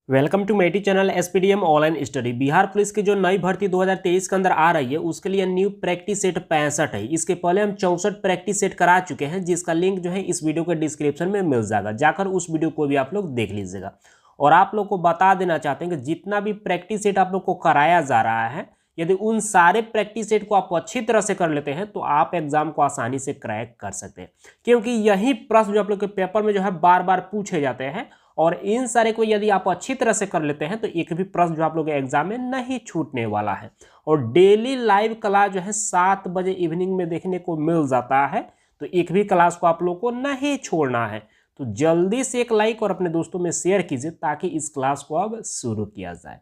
Welcome to मेटी channel SPDM online study. Bihar police की जो नई भर्ती 2023 के अंदर आ रही है उसके लिए न्यू प्रैक्टिस सेट 65 है। इसके पहले हम 64 प्रैक्टिस सेट करा चुके हैं, जिसका लिंक जो है इस वीडियो के डिस्क्रिप्शन में मिल जाएगा। जाकर उस वीडियो को भी आप लोग देख लीजिएगा। और आप लोग को बता देना चाहते हैं कि जितना भी प्रैक्टिस सेट आप लोग को कराया जा रहा है, यदि उन सारे प्रैक्टिस सेट को आप अच्छी तरह से कर लेते हैं तो आप एग्जाम को आसानी से क्रैक कर सकते हैं, क्योंकि यही प्रश्न जो आप लोग के पेपर में जो है बार बार पूछे जाते हैं। और इन सारे को यदि आप अच्छी तरह से कर लेते हैं तो एक भी प्रश्न जो आप लोग के एग्जाम में नहीं छूटने वाला है। और डेली लाइव क्लास जो है 7 बजे इवनिंग में देखने को मिल जाता है, तो एक भी क्लास को आप लोग को नहीं छोड़ना है। तो जल्दी से एक लाइक और अपने दोस्तों में शेयर कीजिए ताकि इस क्लास को अब शुरू किया जाए।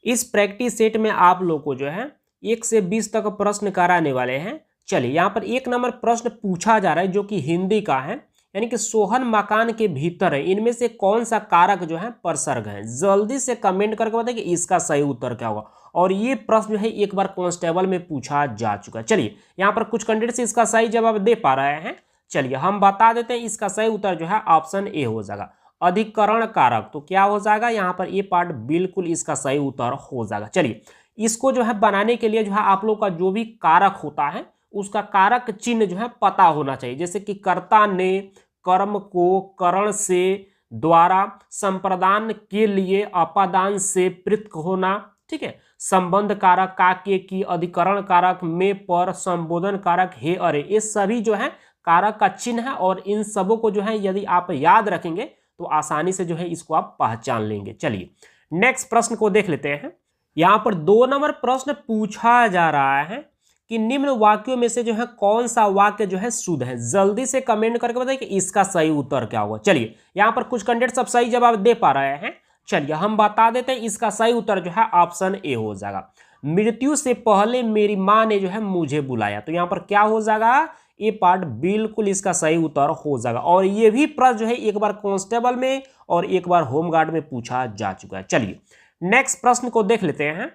इस प्रैक्टिस सेट में आप लोग को जो है 1 से 20 तक प्रश्न कराने वाले हैं। चलिए, यहाँ पर 1 नंबर प्रश्न पूछा जा रहा है जो कि हिंदी का है, यानी कि सोहन मकान के भीतर है, इनमें से कौन सा कारक जो है परसर्ग है। जल्दी से कमेंट करके बताइए कि इसका सही उत्तर क्या होगा। और ये प्रश्न जो है एक बार कांस्टेबल में पूछा जा चुका है। चलिए, यहाँ पर कुछ कैंडिडेट से इसका सही जवाब दे पा रहे हैं। चलिए हम बता देते हैं, इसका सही उत्तर जो है ऑप्शन ए हो जाएगा, अधिकरण कारक। तो क्या हो जाएगा यहाँ पर, ये पार्ट बिल्कुल इसका सही उत्तर हो जाएगा। चलिए, इसको जो है बनाने के लिए जो है आप लोग का जो भी कारक होता है उसका कारक चिन्ह जो है पता होना चाहिए। जैसे कि कर्ता ने, कर्म को, करण से, द्वारा, संप्रदान के लिए, अपादान से, पृथक होना, ठीक है, संबंध कारक, का, के, की, अधिकरण कारक, में, पर, संबोधन कारक, हे, अरे, ये सभी जो है कारक का चिन्ह है। और इन सबों को जो है यदि आप याद रखेंगे तो आसानी से जो है इसको आप पहचान लेंगे। चलिए नेक्स्ट प्रश्न को देख लेते हैं। यहां पर 2 नंबर प्रश्न पूछा जा रहा है कि निम्न वाक्यों में से जो है कौन सा वाक्य जो है शुद्ध है। जल्दी से कमेंट करके बताइए कि इसका सही उत्तर क्या होगा। चलिए, यहां पर कुछ कैंडिडेट सब सही जवाब दे पा रहे हैं। चलिए हम बता देते हैं, इसका सही उत्तर जो है ऑप्शन ए हो जाएगा, मृत्यु से पहले मेरी मां ने जो है मुझे बुलाया। तो यहां पर क्या हो जाएगा, ये पार्ट बिल्कुल इसका सही उत्तर हो जाएगा। और ये भी प्रश्न जो है एक बार कांस्टेबल में और एक बार होमगार्ड में पूछा जा चुका है। चलिए नेक्स्ट प्रश्न को देख लेते हैं।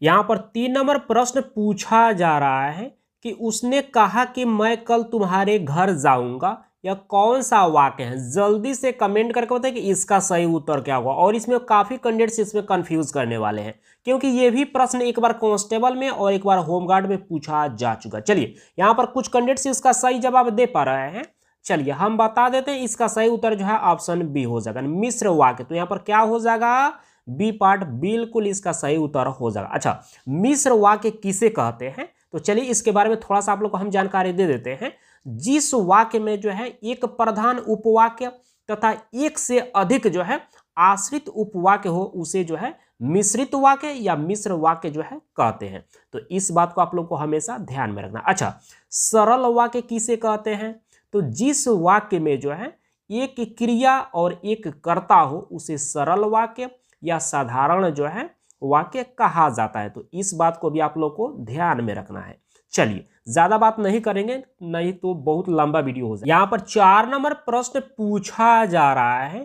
यहां पर 3 नंबर प्रश्न पूछा जा रहा है कि उसने कहा कि मैं कल तुम्हारे घर जाऊंगा। यह कौन सा वाक्य है। जल्दी से कमेंट करके बताइए कि इसका सही उत्तर क्या होगा। और इसमें काफी कैंडिडेट्स इसमें कंफ्यूज करने वाले हैं, क्योंकि ये भी प्रश्न एक बार कांस्टेबल में और एक बार होमगार्ड में पूछा जा चुका है। चलिए, यहाँ पर कुछ कैंडिडेट्स इसका सही जवाब दे पा रहे हैं। चलिए हम बता देते हैं, इसका सही उत्तर जो है ऑप्शन बी हो जाएगा, मिश्र वाक्य। तो यहाँ पर क्या हो जाएगा, बी पार्ट बिल्कुल इसका सही उत्तर हो जाएगा। अच्छा, मिश्र वाक्य किसे कहते हैं, तो चलिए इसके बारे में थोड़ा सा आप लोग को हम जानकारी दे देते हैं। जिस वाक्य में जो है एक प्रधान उपवाक्य तथा एक से अधिक जो है आश्रित उपवाक्य हो उसे जो है मिश्रित वाक्य या मिश्र वाक्य जो है कहते हैं। तो इस बात को आप लोग को हमेशा ध्यान में रखना। अच्छा, सरल वाक्य किसे कहते हैं, तो जिस वाक्य में जो है एक क्रिया और एक कर्ता हो उसे सरल वाक्य या साधारण जो है वाक्य कहा जाता है। तो इस बात को भी आप लोग को ध्यान में रखना है। चलिए ज्यादा बात नहीं करेंगे, नहीं तो बहुत लंबा वीडियो हो जाए। यहां पर 4 नंबर प्रश्न पूछा जा रहा है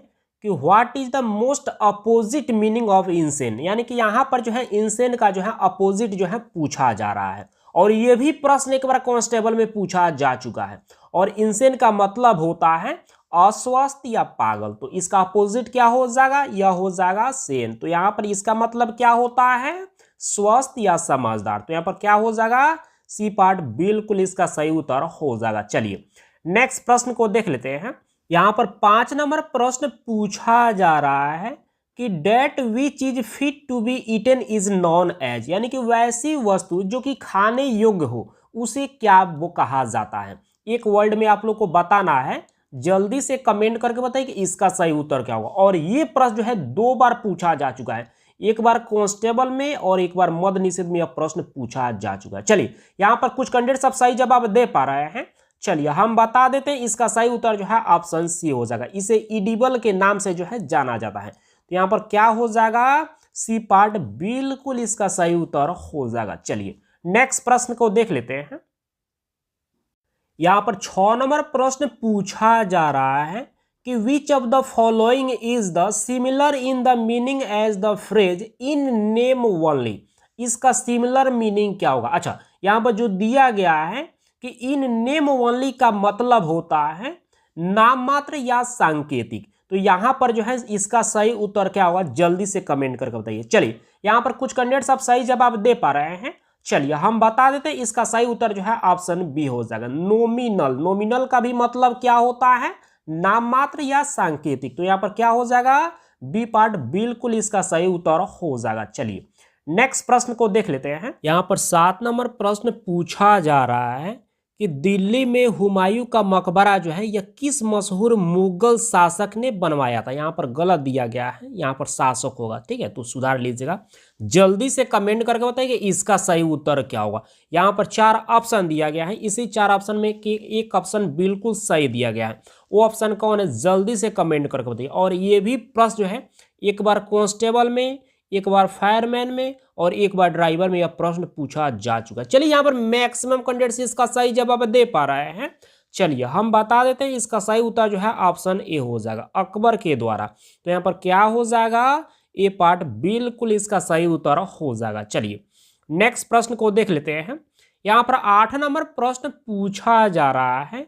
कि what is the most opposite meaning of insane. यानी कि यहां पर जो है इंसेन का जो है अपोजिट जो है पूछा जा रहा है। और यह भी प्रश्न एक बार कांस्टेबल में पूछा जा चुका है। और इंसेन का मतलब होता है अस्वस्थ या पागल। तो इसका अपोजिट क्या हो जाएगा, यह हो जाएगा सेन। तो यहां पर इसका मतलब क्या होता है, स्वस्थ या समझदार। तो यहां पर क्या हो जाएगा, सी पार्ट बिल्कुल इसका सही उत्तर हो जाएगा। चलिए नेक्स्ट प्रश्न को देख लेते हैं। यहां पर 5 नंबर प्रश्न पूछा जा रहा है कि that which is fit to be eaten is known as. यानी कि वैसी वस्तु जो कि खाने योग्य हो उसे क्या वो कहा जाता है। एक वर्ड में आप लोग को बताना है। जल्दी से कमेंट करके बताइए कि इसका सही उत्तर क्या होगा। और ये प्रश्न जो है 2 बार पूछा जा चुका है, एक बार कांस्टेबल में और एक बार मद्य निषेध में यह प्रश्न पूछा जा चुका है। चलिए यहां पर कुछ कैंडिडेट सब सही जवाब दे पा रहे हैं। चलिए हम बता देते हैं, इसका सही उत्तर जो है ऑप्शन सी हो जाएगा। इसे इडिबल के नाम से जो है जाना जाता है। तो यहां पर क्या हो जाएगा, सी पार्ट बिल्कुल इसका सही उत्तर हो जाएगा। चलिए नेक्स्ट प्रश्न को देख लेते हैं। यहां पर 6 नंबर प्रश्न पूछा जा रहा है कि which of the following is the similar in the meaning as the phrase in name only. इसका सिमिलर मीनिंग क्या होगा। अच्छा, यहां पर जो दिया गया है कि इन नेम ओनली का मतलब होता है नाम मात्र या सांकेतिक। तो यहाँ पर जो है इसका सही उत्तर क्या होगा, जल्दी से कमेंट करके बताइए। चलिए यहाँ पर कुछ कैंडिडेट्स आप सही जवाब दे पा रहे हैं, चलिए हम बता देते हैं इसका सही उत्तर जो है ऑप्शन बी हो जाएगा, नॉमिनल। नॉमिनल का भी मतलब क्या होता है, नाम मात्र या सांकेतिक। तो यहाँ पर क्या हो जाएगा, बी पार्ट बिल्कुल इसका सही उत्तर हो जाएगा। चलिए नेक्स्ट प्रश्न को देख लेते हैं। यहाँ पर 7 नंबर प्रश्न पूछा जा रहा है कि दिल्ली में हुमायूं का मकबरा जो है यह किस मशहूर मुगल शासक ने बनवाया था। यहाँ पर गलत दिया गया है, यहाँ पर शासक होगा, ठीक है, तो सुधार लीजिएगा। जल्दी से कमेंट करके बताइए कि इसका सही उत्तर क्या होगा। यहाँ पर 4 ऑप्शन दिया गया है, इसी 4 ऑप्शन में एक ऑप्शन बिल्कुल सही दिया गया है, वो ऑप्शन कौन है, जल्दी से कमेंट करके बताइए। और ये भी प्रश्न जो है एक बार कांस्टेबल में, एक बार फायरमैन में और एक बार ड्राइवर में यह प्रश्न पूछा जा चुका है। चलिए यहाँ पर मैक्सिमम कैंडिडेट्स इसका सही जवाब दे पा रहे हैं। चलिए हम बता देते हैं इसका सही उत्तर जो है ऑप्शन ए हो जाएगा, अकबर के द्वारा। तो यहाँ पर क्या हो जाएगा, ए पार्ट बिल्कुल इसका सही उत्तर हो जाएगा। चलिए नेक्स्ट प्रश्न को देख लेते हैं। यहाँ पर 8 नंबर प्रश्न पूछा जा रहा है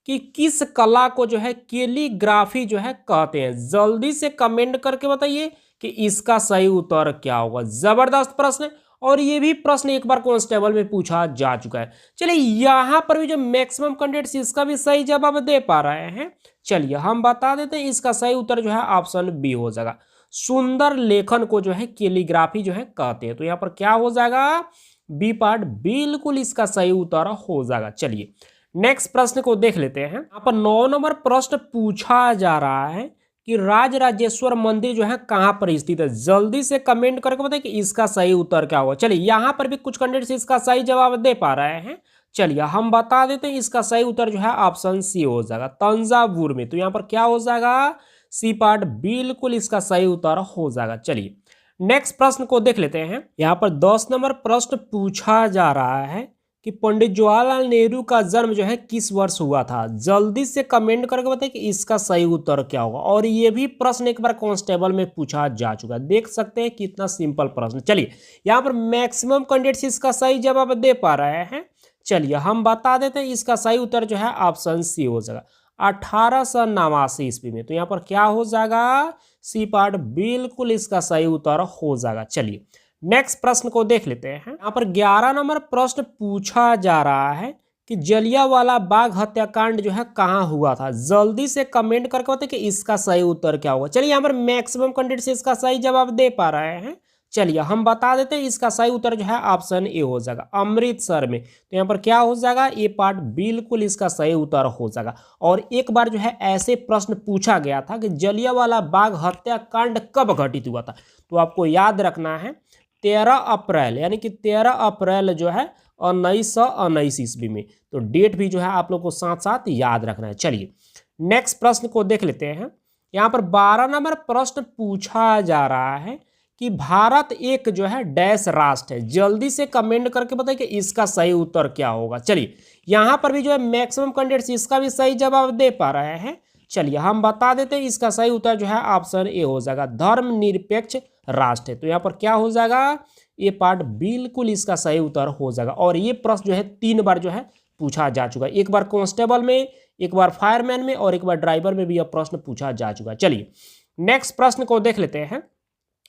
कि किस कला को जो है कैलीग्राफी जो है कहते हैं। जल्दी से कमेंट करके बताइए कि इसका सही उत्तर क्या होगा। जबरदस्त प्रश्न है और ये भी प्रश्न एक बार कांस्टेबल में पूछा जा चुका है। चलिए यहाँ पर भी जो मैक्सिमम कैंडिडेट्स इसका भी सही जवाब दे पा रहे हैं। चलिए हम बता देते हैं इसका सही उत्तर जो है ऑप्शन बी हो जाएगा, सुंदर लेखन को जो है कैलीग्राफी जो है कहते हैं। तो यहाँ पर क्या हो जाएगा, बी पार्ट बिल्कुल इसका सही उत्तर हो जाएगा। चलिए नेक्स्ट प्रश्न को देख लेते हैं। यहाँ पर 9 नंबर प्रश्न पूछा जा रहा है कि राजराजेश्वर मंदिर जो है कहाँ पर स्थित है। जल्दी से कमेंट करके बताइए कि इसका सही उत्तर क्या होगा। चलिए यहाँ पर भी कुछ कैंडिडेट्स इसका सही जवाब दे पा रहे हैं। चलिए हम बता देते हैं इसका सही उत्तर जो है ऑप्शन सी हो जाएगा, तंजावुर में। तो यहाँ पर क्या हो जाएगा, सी पार्ट बिल्कुल इसका सही उत्तर हो जाएगा। चलिए नेक्स्ट प्रश्न को देख लेते हैं। यहाँ पर 10 नंबर प्रश्न पूछा जा रहा है कि पंडित जवाहरलाल नेहरू का जन्म जो है किस वर्ष हुआ था। जल्दी से कमेंट करके बताइए कि इसका सही उत्तर क्या होगा। और ये भी प्रश्न एक बार कांस्टेबल में पूछा जा चुका है, देख सकते हैं कितना सिंपल प्रश्न। चलिए यहाँ पर मैक्सिमम कैंडिडेट्स इसका सही जवाब दे पा रहे हैं। चलिए हम बता देते हैं इसका सही उत्तर जो है ऑप्शन सी हो जाएगा, 1889 ईस्वी में। तो यहाँ पर क्या हो जाएगा, सी पार्ट बिल्कुल इसका सही उत्तर हो जाएगा। चलिए नेक्स्ट प्रश्न को देख लेते हैं। यहाँ पर 11 नंबर प्रश्न पूछा जा रहा है कि जलियांवाला बाग हत्याकांड जो है कहाँ हुआ था। जल्दी से कमेंट करके बताइए कि इसका सही उत्तर क्या होगा। चलिए यहाँ पर मैक्सिमम कैंडिडेट्स इसका सही जवाब दे पा रहे हैं। चलिए हम बता देते हैं इसका सही उत्तर जो है ऑप्शन ए हो जाएगा, अमृतसर में। तो यहाँ पर क्या हो जाएगा, ए पार्ट बिल्कुल इसका सही उत्तर हो जाएगा। और एक बार जो है ऐसे प्रश्न पूछा गया था कि जलियांवाला बाग हत्याकांड कब घटित हुआ था। तो आपको याद रखना है 13 अप्रैल, यानी कि 13 अप्रैल जो है 1919 ईस्वी में। तो डेट भी जो है आप लोग को साथ साथ याद रखना है। चलिए नेक्स्ट प्रश्न को देख लेते हैं। यहाँ पर 12 नंबर प्रश्न पूछा जा रहा है कि भारत एक जो है डैश राष्ट्र है। जल्दी से कमेंट करके बताइए कि इसका सही उत्तर क्या होगा। चलिए यहाँ पर भी जो है मैक्सिमम कैंडिडेट्स इसका भी सही जवाब दे पा रहे हैं। चलिए हम बता देते हैं इसका सही उत्तर जो है ऑप्शन ए हो जाएगा, धर्मनिरपेक्ष राष्ट्र है। तो यहाँ पर क्या हो जाएगा, ये पार्ट बिल्कुल इसका सही उत्तर हो जाएगा। और ये प्रश्न जो है 3 बार जो है पूछा जा चुका है, एक बार कांस्टेबल में, एक बार फायरमैन में और एक बार ड्राइवर में भी यह प्रश्न पूछा जा चुका है। चलिए नेक्स्ट प्रश्न को देख लेते हैं।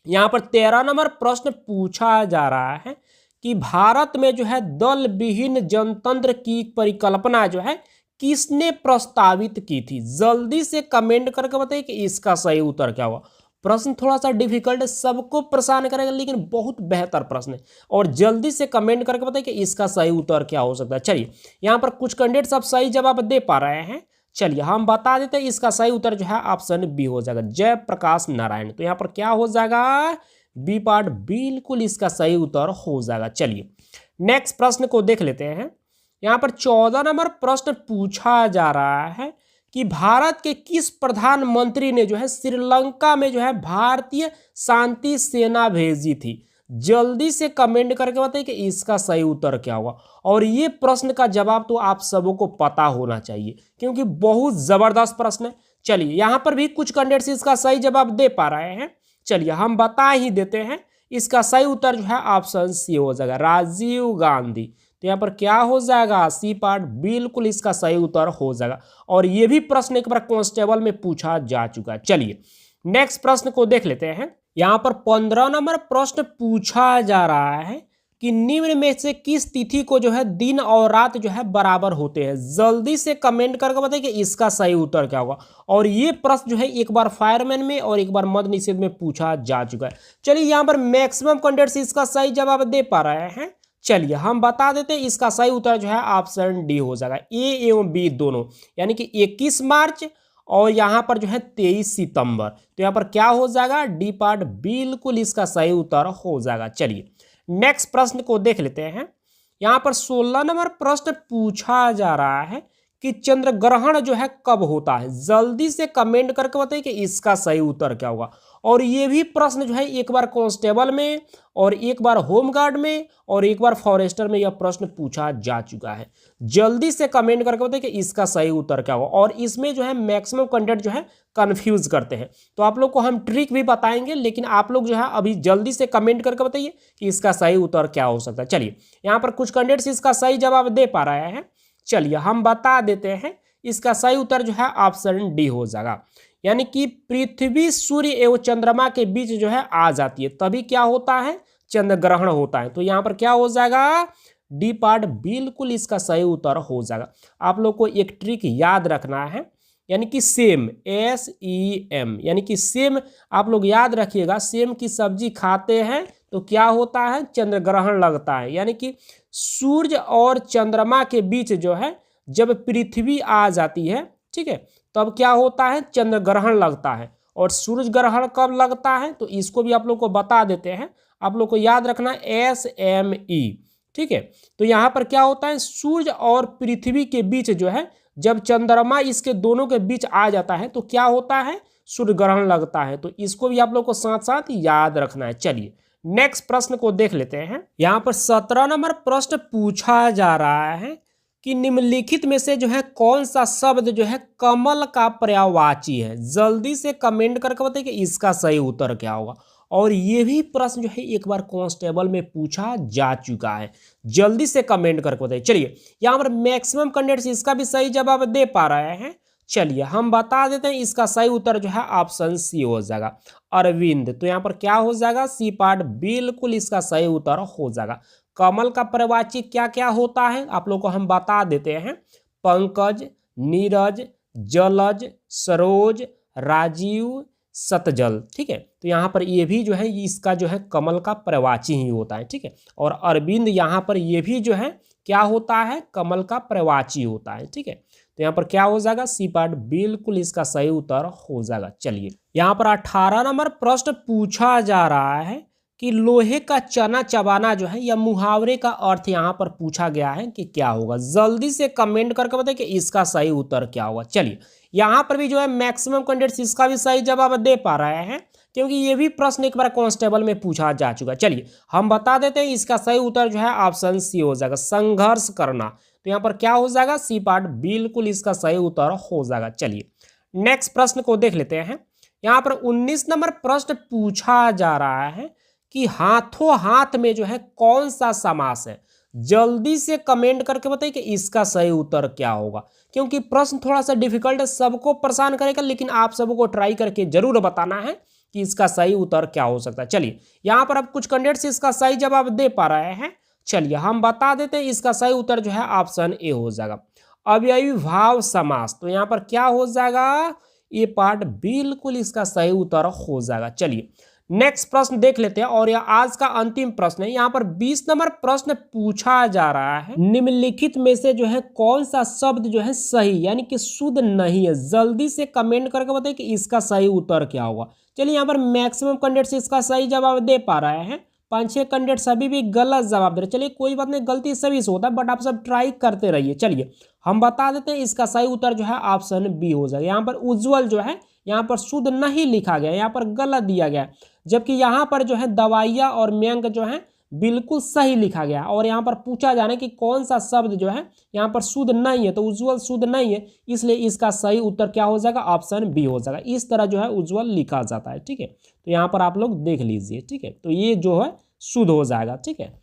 यहाँ पर 13 नंबर प्रश्न पूछा जा रहा है कि भारत में जो है दल विहीन जनतंत्र की परिकल्पना जो है किसने प्रस्तावित की थी। जल्दी से कमेंट करके बताइए कि इसका सही उत्तर क्या होगा। प्रश्न थोड़ा सा डिफिकल्ट है, सबको परेशान करेगा, लेकिन बहुत बेहतर प्रश्न है। और जल्दी से कमेंट करके बताइए कि इसका सही उत्तर क्या हो सकता है। चलिए यहाँ पर कुछ कैंडिडेट्स अब सही जवाब दे पा रहे हैं। चलिए हम बता देते हैं इसका सही उत्तर जो है ऑप्शन बी हो जाएगा, जयप्रकाश नारायण। तो यहाँ पर क्या हो जाएगा, बी पार्ट बिल्कुल इसका सही उत्तर हो जाएगा। चलिए नेक्स्ट प्रश्न को देख लेते हैं। यहाँ पर 14 नंबर प्रश्न पूछा जा रहा है कि भारत के किस प्रधानमंत्री ने जो है श्रीलंका में जो है भारतीय शांति सेना भेजी थी। जल्दी से कमेंट करके बताइए कि इसका सही उत्तर क्या होगा। और ये प्रश्न का जवाब तो आप सबों को पता होना चाहिए, क्योंकि बहुत जबरदस्त प्रश्न है। चलिए यहाँ पर भी कुछ कैंडिडेट्स इसका सही जवाब दे पा रहे हैं। चलिए हम बता ही देते हैं, इसका सही उत्तर जो है ऑप्शन सी हो जाएगा, राजीव गांधी। तो यहाँ पर क्या हो जाएगा, सी पार्ट बिल्कुल इसका सही उत्तर हो जाएगा। और ये भी प्रश्न एक बार कांस्टेबल में पूछा जा चुका है। चलिए नेक्स्ट प्रश्न को देख लेते हैं। यहाँ पर 15 नंबर प्रश्न पूछा जा रहा है कि निम्न में से किस तिथि को जो है दिन और रात जो है बराबर होते हैं। जल्दी से कमेंट करके बताइए कि इसका सही उत्तर क्या होगा। और ये प्रश्न जो है एक बार फायरमैन में और एक बार मद्य निषेध में पूछा जा चुका है। चलिए यहाँ पर मैक्सिमम कैंडिडेट्स इसका सही जवाब दे पा रहे हैं। चलिए हम बता देते हैं, इसका सही उत्तर जो है ऑप्शन डी हो जाएगा, ए एवं बी दोनों, यानी कि 21 मार्च और यहाँ पर जो है 23 सितंबर। तो यहाँ पर क्या हो जाएगा, डी पार्ट बिल्कुल इसका सही उत्तर हो जाएगा। चलिए नेक्स्ट प्रश्न को देख लेते हैं। यहाँ पर 16 नंबर प्रश्न पूछा जा रहा है कि चंद्र ग्रहण जो है कब होता है। जल्दी से कमेंट करके बताइए कि इसका सही उत्तर क्या होगा। और ये भी प्रश्न जो है एक बार कांस्टेबल में और एक बार होमगार्ड में और एक बार फॉरेस्टर में यह प्रश्न पूछा जा चुका है। जल्दी से कमेंट करके बताइए कि इसका सही उत्तर क्या होगा। और इसमें जो है मैक्सिमम कैंडिडेट जो है कंफ्यूज करते हैं, तो आप लोग को हम ट्रिक भी बताएंगे, लेकिन आप लोग जो है अभी जल्दी से कमेंट करके बताइए कि इसका सही उत्तर क्या हो सकता है। चलिए यहाँ पर कुछ कैंडिडेट्स इसका सही जवाब दे पा रहे हैं। चलिए हम बता देते हैं, इसका सही उत्तर जो है ऑप्शन डी हो जाएगा, यानी कि पृथ्वी सूर्य एवं चंद्रमा के बीच जो है आ जाती है, तभी क्या होता है, चंद्र ग्रहण होता है। तो यहाँ पर क्या हो जाएगा, डी पार्ट बिल्कुल इसका सही उत्तर हो जाएगा। आप लोग को एक ट्रिक याद रखना है, यानी कि सेम, SEM, यानी कि सेम आप लोग याद रखिएगा। सेम की सब्जी खाते हैं तो क्या होता है, चंद्र ग्रहण लगता है, यानी कि सूर्य और चंद्रमा के बीच जो है जब पृथ्वी आ जाती है, ठीक है, तब क्या होता है, चंद्र ग्रहण लगता है। और सूर्य ग्रहण कब लगता है, तो इसको भी आप लोग को बता देते हैं। आप लोग को याद रखना SME, ठीक है। तो यहाँ पर क्या होता है, सूर्य और पृथ्वी के बीच जो है जब चंद्रमा इसके दोनों के बीच आ जाता है तो क्या होता है, सूर्य ग्रहण लगता है। तो इसको भी आप लोग को साथ साथ याद रखना है। चलिए नेक्स्ट प्रश्न को देख लेते हैं। यहाँ पर 17 नंबर प्रश्न पूछा जा रहा है कि निम्नलिखित में से जो है कौन सा शब्द जो है कमल का पर्यायवाची है। जल्दी से कमेंट करके बताइए कि इसका सही उत्तर क्या होगा। और ये भी प्रश्न जो है एक बार कांस्टेबल में पूछा जा चुका है। जल्दी से कमेंट करके बताइए। चलिए यहाँ पर मैक्सिमम कैंडिडेट्स इसका भी सही जवाब दे पा रहे हैं। चलिए हम बता देते हैं, इसका सही उत्तर जो है ऑप्शन सी हो जाएगा, अरविंद। तो यहाँ पर क्या हो जाएगा, सी पार्ट बिल्कुल इसका सही उत्तर हो जाएगा। कमल का पर्यायवाची क्या क्या होता है आप लोग को हम बता देते हैं, पंकज, नीरज, जलज, सरोज, राजीव, सतजल, ठीक है। तो यहाँ पर ये भी जो है इसका जो है कमल का पर्यायवाची ही होता है, ठीक है। और अरविंद यहाँ पर ये भी जो है क्या होता है, कमल का पर्यायवाची होता है, ठीक है। तो यहाँ पर क्या हो जाएगा, सी पार्ट बिल्कुल इसका सही उत्तर हो जाएगा। चलिए यहाँ पर 18 नंबर प्रश्न पूछा जा रहा है कि लोहे का चना चबाना जो है या मुहावरे का अर्थ यहाँ पर पूछा गया है कि क्या होगा। जल्दी से कमेंट करके बताइए कि इसका सही उत्तर क्या होगा। चलिए यहाँ पर भी जो है मैक्सिमम कैंडिडेट्स इसका भी सही जवाब दे पा रहे हैं, क्योंकि ये भी प्रश्न एक बार कांस्टेबल में पूछा जा चुका है। चलिए हम बता देते हैं, इसका सही उत्तर जो है ऑप्शन सी हो जाएगा, संघर्ष करना। तो यहाँ पर क्या हो जाएगा, सी पार्ट बिल्कुल इसका सही उत्तर हो जाएगा। चलिए नेक्स्ट प्रश्न को देख लेते हैं। यहाँ पर 19 नंबर प्रश्न पूछा जा रहा है कि हाथों हाथ में जो है कौन सा समास है। जल्दी से कमेंट करके बताइए कि इसका सही उत्तर क्या होगा, क्योंकि प्रश्न थोड़ा सा डिफिकल्ट है, सबको परेशान करेगा, लेकिन आप सबको ट्राई करके जरूर बताना है कि इसका सही उत्तर क्या हो सकता है। चलिए यहाँ पर अब कुछ कैंडिडेट्स इसका सही जवाब दे पा रहे हैं। चलिए हम बता देते हैं, इसका सही उत्तर जो है ऑप्शन ए हो जाएगा, अव्ययी भाव समास। तो यहाँ पर क्या हो जाएगा, ये पार्ट बिल्कुल इसका सही उत्तर हो जाएगा। चलिए नेक्स्ट प्रश्न देख लेते हैं, और यह आज का अंतिम प्रश्न है। यहाँ पर 20 नंबर प्रश्न पूछा जा रहा है, निम्नलिखित में से जो है कौन सा शब्द जो है सही यानी कि शुद्ध नहीं है। जल्दी से कमेंट करके बताइए कि इसका सही उत्तर क्या होगा। चलिए यहाँ पर मैक्सिमम कैंडिडेट्स इसका सही जवाब दे पा रहे हैं, 5-6 कैंडिडेट सभी भी गलत जवाब दे रहे। चलिए कोई बात नहीं, गलती सभी से होता है, बट आप सब ट्राई करते रहिए। चलिए हम बता देते हैं, इसका सही उत्तर जो है ऑप्शन बी हो जाएगा। यहाँ पर उज्ज्वल जो है यहाँ पर शुद्ध नहीं लिखा गया, यहाँ पर गलत दिया गया, जबकि यहाँ पर जो है दवाइयाँ और व्यंग जो है बिल्कुल सही लिखा गया। और यहाँ पर पूछा जाना कि कौन सा शब्द जो है यहाँ पर शुद्ध नहीं है, तो उज्ज्वल शुद्ध नहीं है, इसलिए इसका सही उत्तर क्या हो जाएगा, ऑप्शन बी हो जाएगा। इस तरह जो है उज्ज्वल लिखा जाता है, ठीक है। तो यहाँ पर आप लोग देख लीजिए, ठीक है। तो ये जो है शुद्ध हो जाएगा, ठीक है।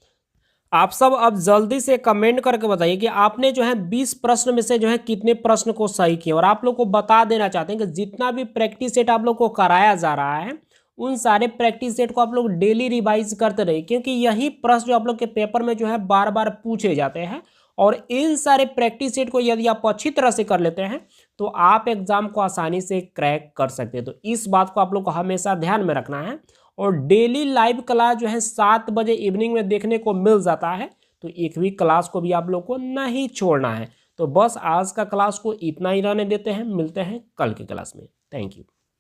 आप सब अब जल्दी से कमेंट करके बताइए कि आपने जो है 20 प्रश्न में से जो है कितने प्रश्न को सही किए। और आप लोग को बता देना चाहते हैं कि जितना भी प्रैक्टिस सेट आप लोग को कराया जा रहा है उन सारे प्रैक्टिस सेट को आप लोग डेली रिवाइज करते रहिए, क्योंकि यही प्रश्न जो आप लोग के पेपर में जो है बार बार पूछे जाते हैं। और इन सारे प्रैक्टिस सेट को यदि आप अच्छी तरह से कर लेते हैं तो आप एग्जाम को आसानी से क्रैक कर सकते हैं। तो इस बात को आप लोग को हमेशा ध्यान में रखना है। और डेली लाइव क्लास जो है 7 बजे इवनिंग में देखने को मिल जाता है, तो एक भी क्लास को भी आप लोग को नहीं छोड़ना है। तो बस आज का क्लास को इतना ही रहने देते हैं, मिलते हैं कल की क्लास में। Thank you.